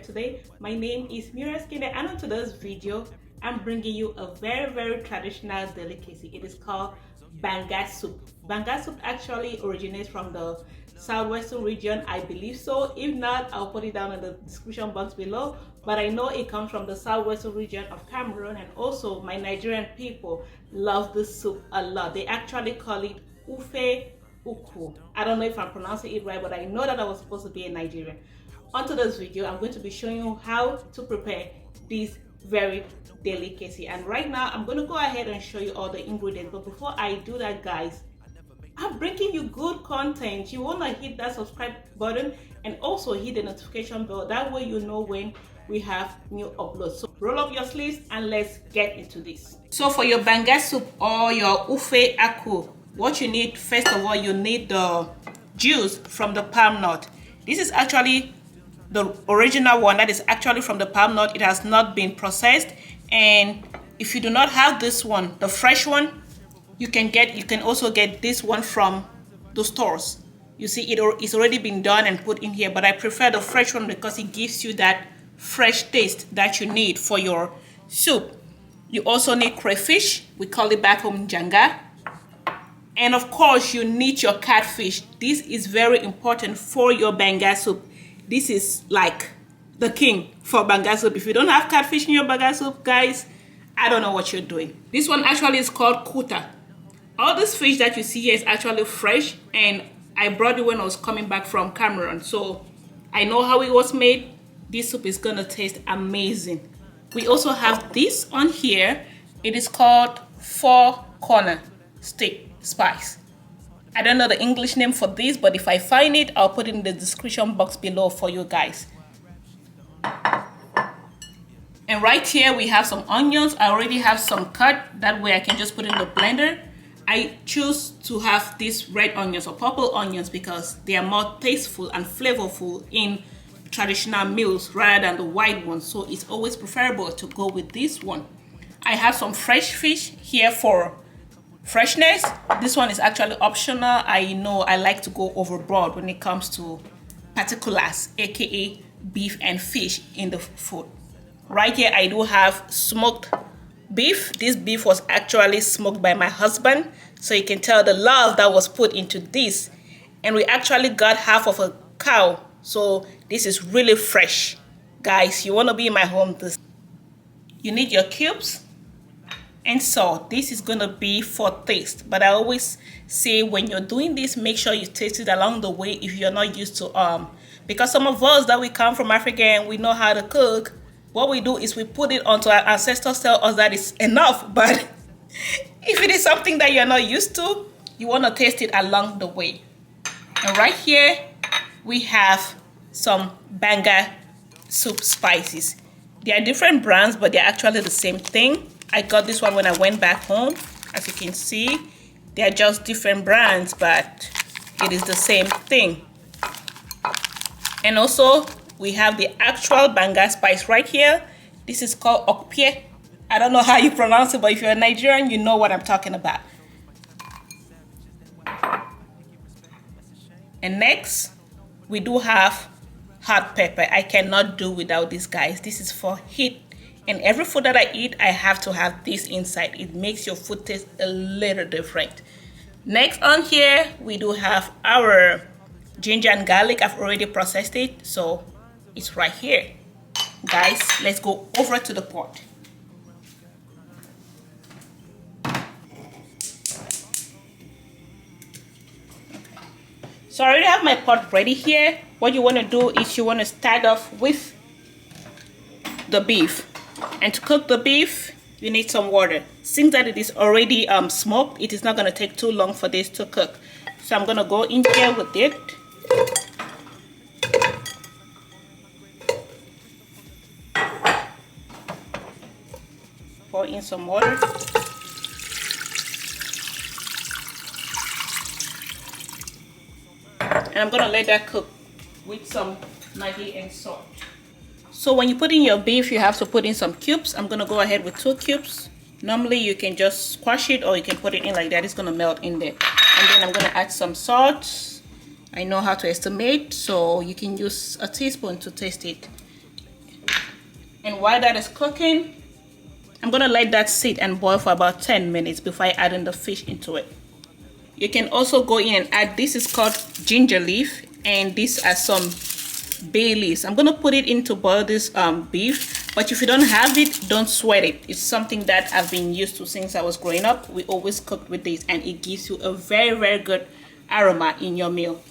today. My name is Mira Skinner, and on today's video I'm bringing you a very traditional delicacy. It is called Banga soup. Banga soup actually originates from the southwestern region, I believe so. If not, I'll put it down in the description box below, but I know it comes from the southwestern region of Cameroon, and also my Nigerian people love this soup a lot. They actually call it Ofe Akwu. I don't know if I'm pronouncing it right, but I know that I was supposed to be a Nigerian. On today's video, I'm going to be showing you how to prepare this very delicacy, and right now I'm going to go ahead and show you all the ingredients. But before I do that, guys, I'm bringing you good content. You want to hit that subscribe button and also hit the notification bell. That way you know when we have new uploads. So roll up your sleeves and let's get into this. So for your Banga soup or your Ofe Akwu, what you need, first of all, you need the juice from the palm nut. This is actually the original one that is actually from the palm nut. It has not been processed, and if you do not have this one, the fresh one, you can also get this one from the stores. You see, it's already been done and put in here, but I prefer the fresh one because it gives you that fresh taste that you need for your soup. You also need crayfish, we call it back home janga. And of course, you need your catfish. This is very important for your Banga soup. This is like the king for Banga soup. If you don't have catfish in your Banga soup, guys, I don't know what you're doing. This one actually is called kuta. All this fish that you see here is actually fresh, and I brought it when I was coming back from Cameroon. So I know how it was made. This soup is gonna taste amazing. We also have this on here. It is called four corner stick spice. I don't know the English name for this, but if I find it, I'll put it in the description box below for you guys. And right here we have some onions. I already have some cut, that way I can just put in the blender. I choose to have these red onions or purple onions because they are more tasteful and flavorful in traditional meals rather than the white ones, so it's always preferable to go with this one. I have some fresh fish here for freshness. This one is actually optional. I know I like to go overboard when it comes to particulars, aka beef and fish in the food. Right here I do have smoked beef. This beef was actually smoked by my husband, so you can tell the love that was put into this. And we actually got half of a cow, so this is really fresh. Guys, you want to be in my home. You need your cubes and salt. This is gonna be for taste, but I always say when you're doing this, make sure you taste it along the way if you're not used to because some of us that we come from Africa and we know how to cook, what we do is we put it onto our ancestors, tell us that is enough. But if it is something that you're not used to, you want to taste it along the way. And right here we have some Banga soup spices. They are different brands, but they're actually the same thing. I got this one when I went back home. As you can see, they are just different brands, but it is the same thing. And also we have the actual Banga spice right here. This is called okpie. I don't know how you pronounce it, but if you're a Nigerian, you know what I'm talking about. And next, we do have hot pepper. I cannot do without this, guys. This is for heat. And every food that I eat, I have to have this inside. It makes your food taste a little different. Next on here, we do have our ginger and garlic. I've already processed it, so it's right here. Guys, let's go over to the pot. So I already have my pot ready here. What you want to do is you want to start off with the beef. And to cook the beef, you need some water. Since that it is already smoked, it is not going to take too long for this to cook. So I'm going to go in here with it. Pour in some water. And I'm going to let that cook with some Maggi and salt. So when you put in your beef, you have to put in some cubes. I'm going to go ahead with 2 cubes. Normally you can just squash it or you can put it in like that. It's going to melt in there. And then I'm going to add some salt. I know how to estimate, so you can use a teaspoon to taste it. And while that is cooking, I'm gonna let that sit and boil for about 10 minutes before I add in the fish into it. You can also go in and add, this is called ginger leaf, and these are some bay leaves. I'm gonna put it in to boil this beef, but if you don't have it, don't sweat it. It's something that I've been used to since I was growing up. We always cooked with this, and it gives you a very, very good aroma in your meal.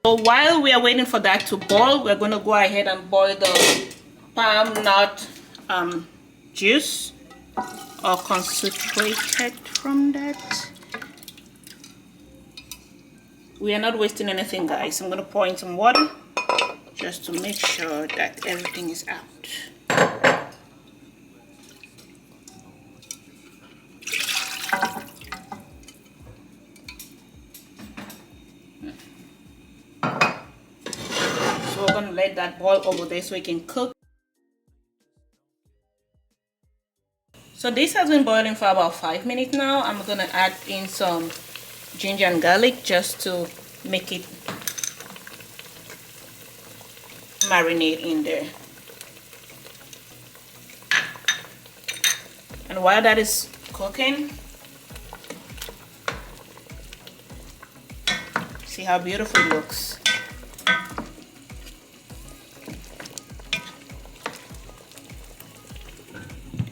So while we are waiting for that to boil, we're gonna go ahead and boil the palm nut juice, or concentrated from that. We are not wasting anything, guys. I'm gonna pour in some water just to make sure that everything is out. So we're gonna let that boil over there so it can cook. So this has been boiling for about 5 minutes now. I'm gonna add in some ginger and garlic just to make it marinate in there. And while that is cooking, see how beautiful it looks.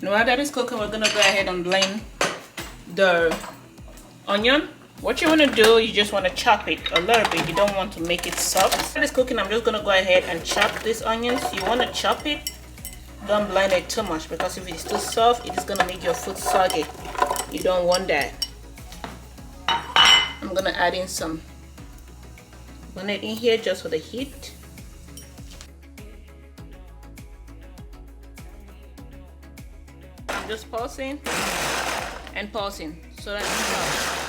And while that is cooking, we're gonna go ahead and blend the onion. What you want to do, you just want to chop it a little bit. You don't want to make it soft. While it's cooking, I'm just going to go ahead and chop these onions. You want to chop it, don't blend it too much, because if it's too soft, it is going to make your food soggy. You don't want that. I'm going to add in some bonnet in here just for the heat. I'm just pausing and pausing so that it's soft.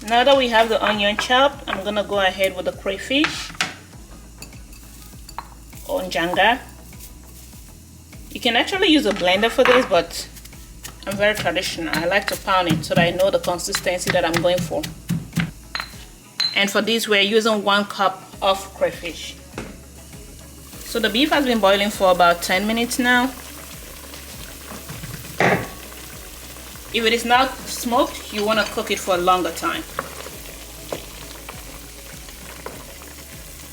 Now that we have the onion chopped, I'm gonna go ahead with the crayfish or njanga. You can actually use a blender for this, but I'm very traditional. I like to pound it so that I know the consistency that I'm going for. And for this, we're using 1 cup of crayfish. So the beef has been boiling for about 10 minutes now. If it is not smoked, you want to cook it for a longer time.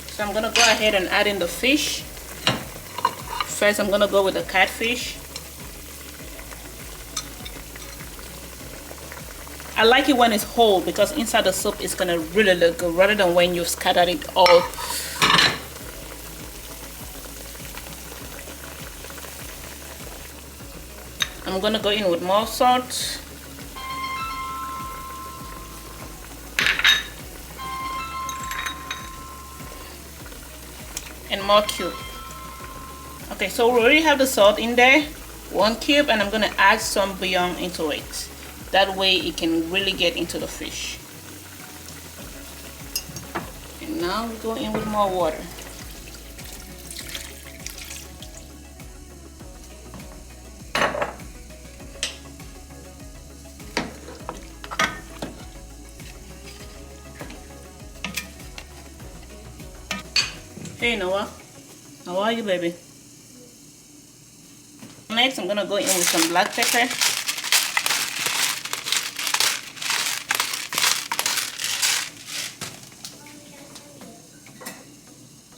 So I'm going to go ahead and add in the fish. First, I'm going to go with the catfish. I like it when it's whole because inside the soup it's going to really look good rather than when you've scattered it all. I'm going to go in with more salt. And more cube. Okay, so we already have the salt in there, 1 cube, and I'm going to add some bouillon into it. That way it can really get into the fish. And now we go in with more water. Hey Noah, how are you, baby? Next, I'm gonna go in with some black pepper.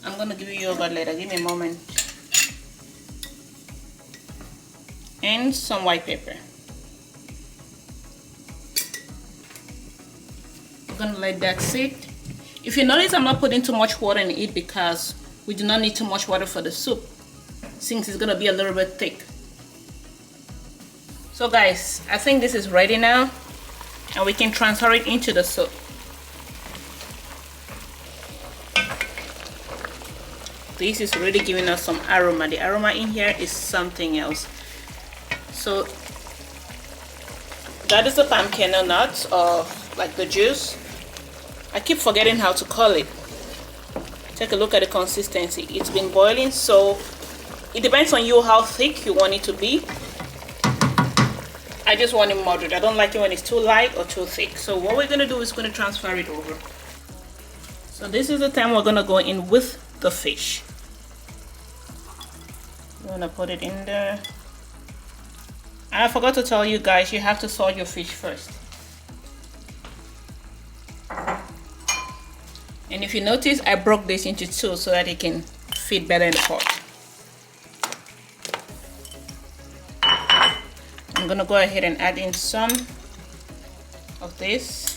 I'm gonna give you yogurt later, give me a moment. And some white pepper. I'm gonna let that sit. If you notice, I'm not putting too much water in it because we do not need too much water for the soup, since it's gonna be a little bit thick. So guys, I think this is ready now, and we can transfer it into the soup. This is really giving us some aroma. The aroma in here is something else. So that is the palm kernel nuts, or like the juice. I keep forgetting how to call it. Take a look at the consistency. It's been boiling, so it depends on you how thick you want it to be. I just want it moderate. I don't like it when it's too light or too thick. So what we're gonna do is gonna transfer it over. So this is the time we're gonna go in with the fish. I'm gonna put it in there. And I forgot to tell you guys, you have to salt your fish first. And if you notice, I broke this into two so that it can fit better in the pot. I'm gonna go ahead and add in some of this.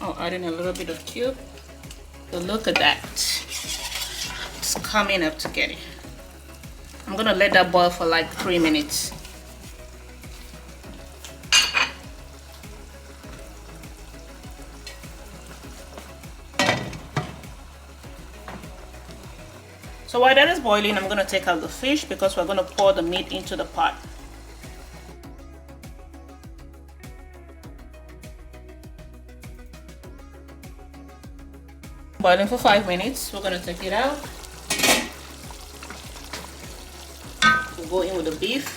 Oh, adding a little bit of cube. So look at that. It's coming up together. I'm gonna let that boil for like 3 minutes. So while that is boiling, I'm gonna take out the fish because we're gonna pour the meat into the pot. Boiling for 5 minutes, we're gonna take it out. We'll go in with the beef.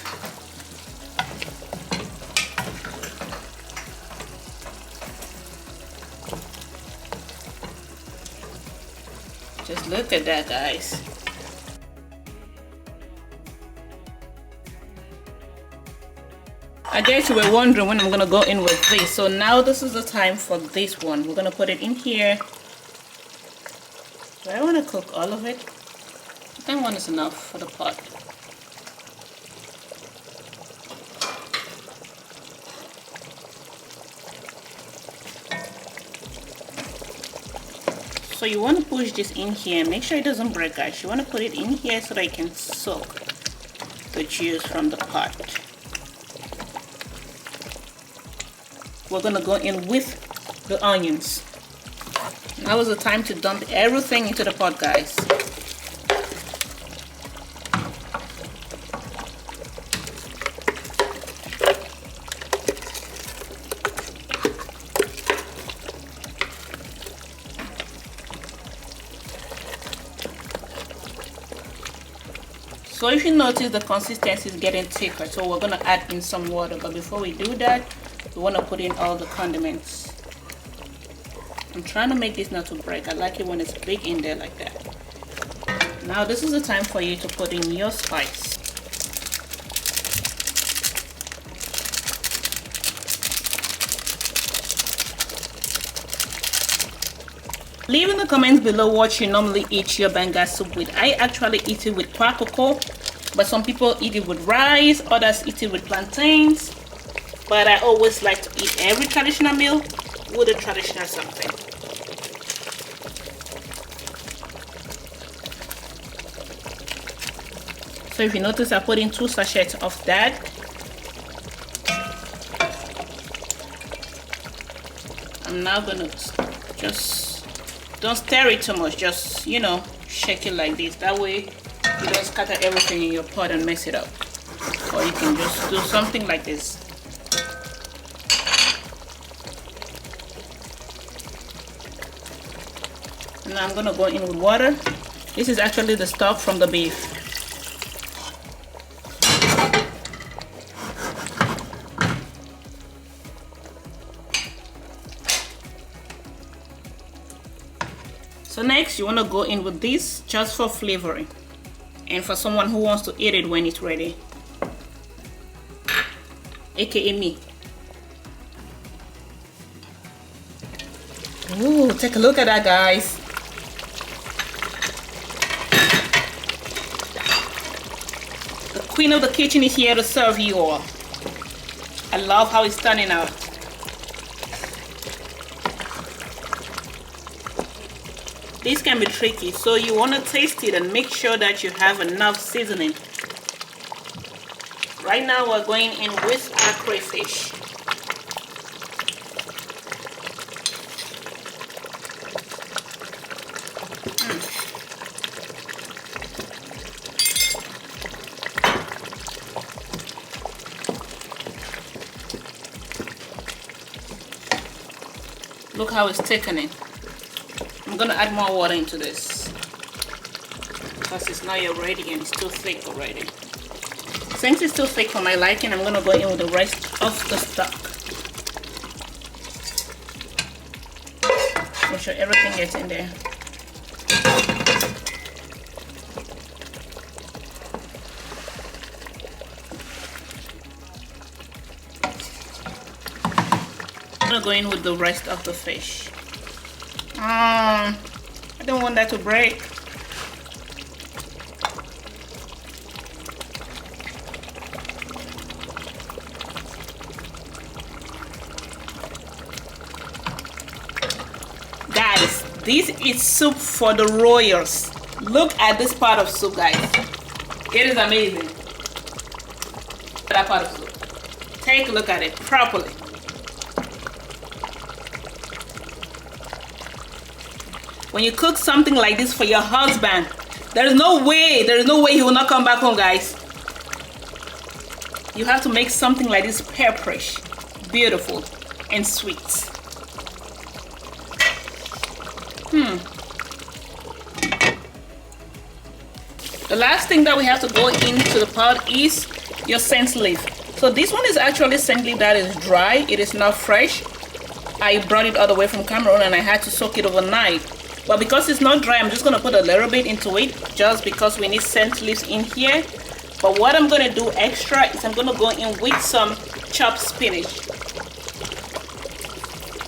Just look at that, guys. I guess you were wondering when I'm gonna go in with this. So now this is the time for this one. We're gonna put it in here. Do I want to cook all of it? I think one is enough for the pot. So you want to push this in here. Make sure it doesn't break, guys. You want to put it in here so that it can soak the juice from the pot. We're gonna go in with the onions. Now is the time to dump everything into the pot, guys. So if you notice, the consistency is getting thicker, so we're gonna add in some water. But before we do that, we want to put in all the condiments. I'm trying to make this not to break. I like it when it's big in there like that. Now this is the time for you to put in your spice. Leave in the comments below what you normally eat your banga soup with. I actually eat it with kwakoko, but some people eat it with rice, others eat it with plantains. But I always like to eat every traditional meal with a traditional something. So if you notice, I put in 2 sachets of that. I'm now gonna just, don't stir it too much, just, you know, shake it like this. That way you don't scatter everything in your pot and mess it up. Or you can just do something like this. Now I'm gonna go in with water. This is actually the stock from the beef. So next you want to go in with this just for flavoring and for someone who wants to eat it when it's ready, aka me. Ooh, take a look at that, guys. The queen of the kitchen is here to serve you all. I love how it's turning out. This can be tricky, so you want to taste it and make sure that you have enough seasoning. Right now we're going in with our crayfish. Look how it's thickening. I'm gonna add more water into this because it's not yet ready and it's too thick already. Since it's too thick for my liking, I'm gonna go in with the rest of the stock. Make sure everything gets in there. I'm gonna go in with the rest of the fish. I don't want that to break. Guys, this is soup for the royals. Look at this pot of soup, guys. It is amazing. That pot of soup. Take a look at it properly. When you cook something like this for your husband, there is no way he will not come back home, guys. You have to make something like this pepperish, beautiful, and sweet. The last thing that we have to go into the pot is your scent leaf. So this one is actually scent leaf that is dry. It is not fresh. I brought it all the way from Cameroon and I had to soak it overnight. But because it's not dry, I'm just gonna put a little bit into it just because we need scent leaves in here. But what I'm gonna do extra is I'm gonna go in with some chopped spinach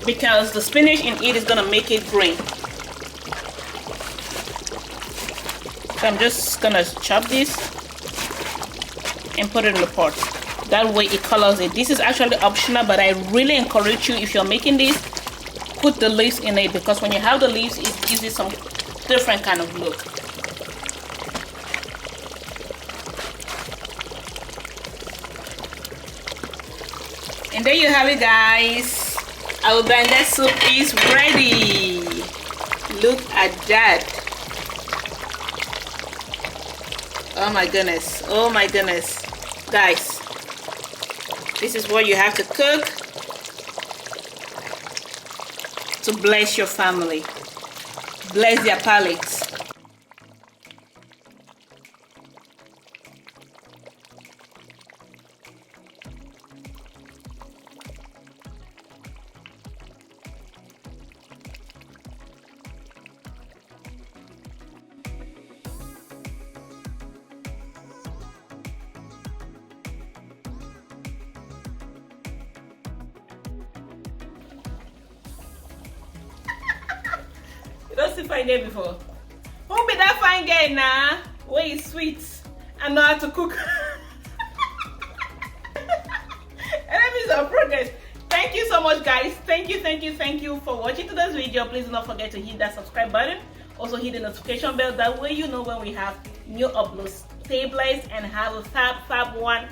because the spinach in it is gonna make it green. So I'm just gonna chop this and put it in the pot. That way it colors it. This is actually optional, but I really encourage you, if you're making this, put the leaves in it because when you have the leaves, it gives it some different kind of look. And there you have it, guys. Our Banga soup is ready. Look at that. Oh my goodness. Oh my goodness. Guys, this is what you have to cook to bless your family. Bless their palates. You don't see fine girl before. Who be that fine girl now? Where is sweet and know how to cook? Enemies of progress. Thank you so much, guys. Thank you for watching today's video. Please do not forget to hit that subscribe button. Also hit the notification bell. That way you know when we have new uploads. Stay blessed and have a fab one.